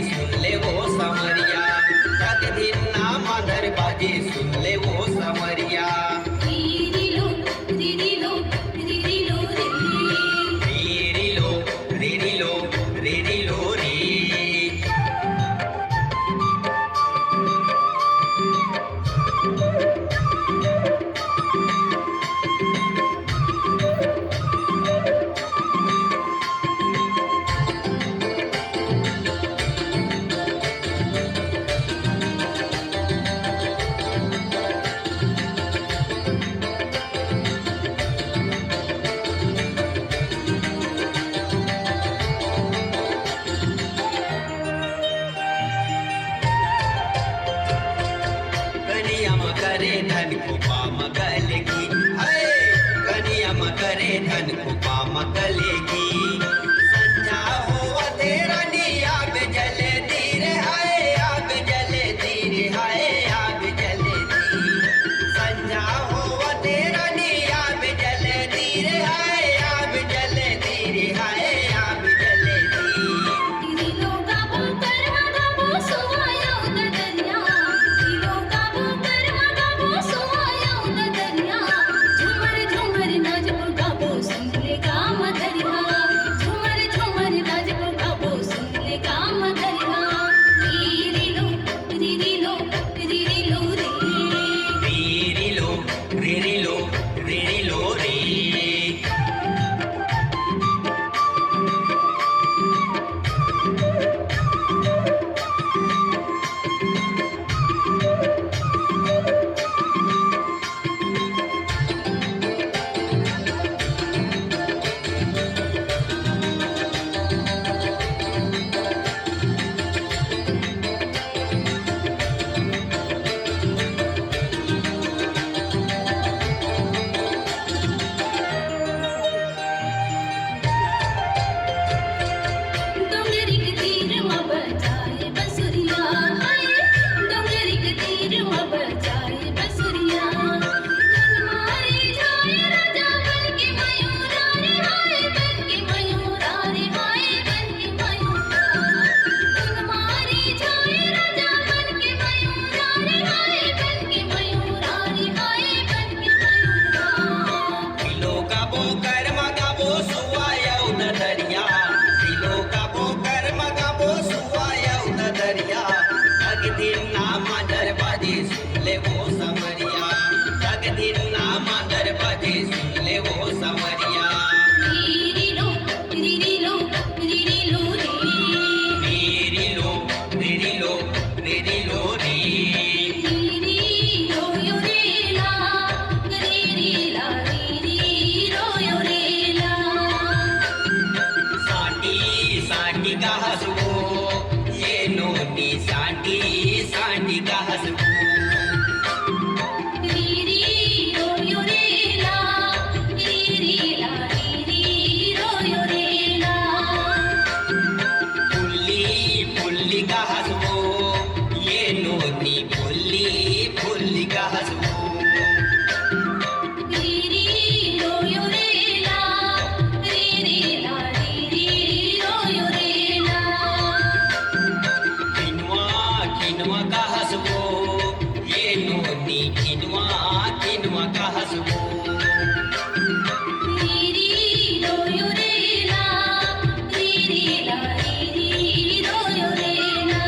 सुन ले वो समरिया, तकदीर ना मादर बाजी सुन ले वो समरिया। रीरी लो रीरी लो रीरी लो रे, रीरी लो रीरी लो रीरी लो रे। कनिया करे धन को पाम गलेगी, कनिया करे धन को पाम गलेगी। संझा हो तेरा नी आग जले धीरे हाय, आग जले धीरे हाय, आग जले धीरे। संझा हो तेरा नी आग जले धीरे हाय, आग जले धीरे हाय, आग जले धीरे। रीरी लो गाबो करवा गाबो सुवाया उद दरिया, रीरी लो गाबो करवा गाबो सुवाया उद दरिया। झूमर झूमर नाचबो गाबो सुन ले काम दरिया, झूमर झूमर नाचबो गाबो सुन ले काम दरिया। रीरी लो रीरी लो रीरी लो रे, रीरी लो रीरी लो रीरी लो रे। डोंगरी के तीर में बजाए बंसुरिया, हाय डोंगरी के तीर में बजाए बंसुरिया। धन मारे जाए राजा बन के मयूरा रे, हाय बन के मयूरा रे, हाय बन के मयूरा। धन मारे जाए राजा बन के मयूरा रे, हाय बन के मयूरा रे, हाय बन के मयूरा। दिलो गाबो कर मगाबो सुवाया उद दरिया, दिलो गाबो कर मगाबो सुवाया उद दरिया। तकदीर ना मादर बाजी सुन ले वो समरिया, तकदीर ना मादर बाजी सुन ले वो समरिया। रीरी लो रीरी लो रीरी लो रे, रीरी लो रीरी लो रीरी लो रे। रीरी लो यो रे ला, रीरी ला रीरी लो यो रे ला। साटी साटी का हसबो ये नोनी, साटी साटी का हसबो। रीरी लो यो रे ला, रीरी ला रीरी लो यो रे ला। फुल्ली फुल्ली का हसबो ये नोनी, फुल्ली फुल्ली का हसबो। रीरी लो यो रे ला, रीरी ला रीरी लो यो रे ला। किनवा किनवा का हसबो ये नोनी, किनवा किनवा का हसबो। रीरी लो यो रे ला, रीरी ला रीरी लो यो रे ला।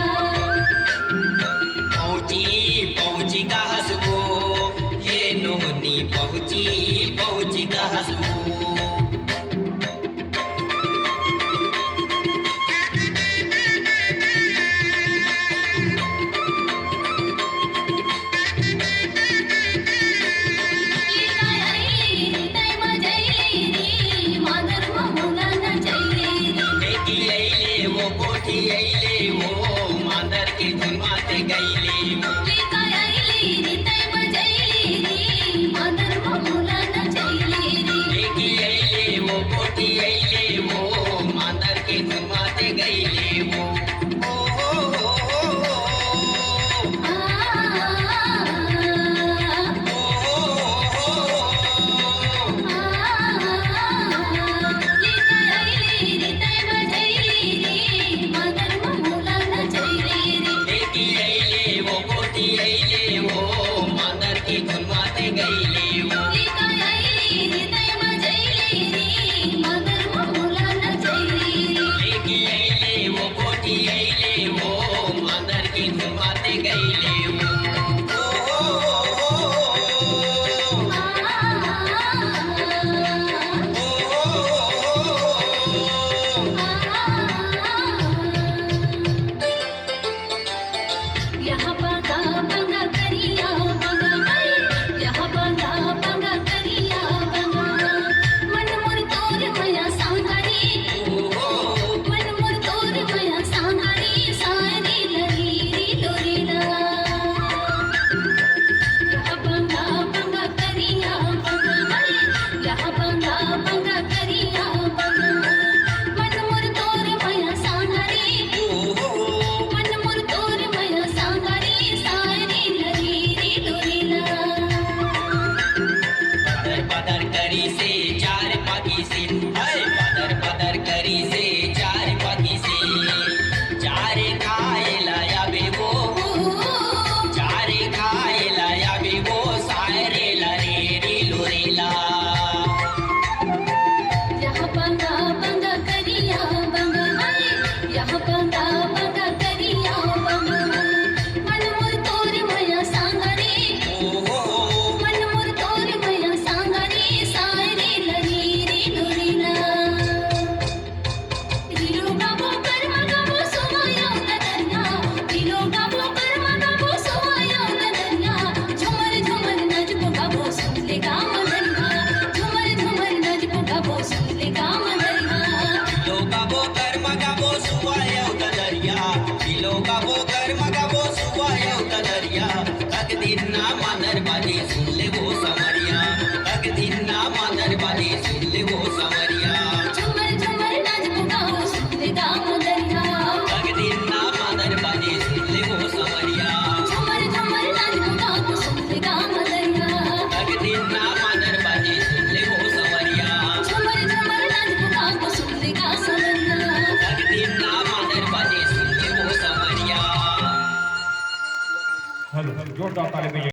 हेलो जोरदार ताली बजाइए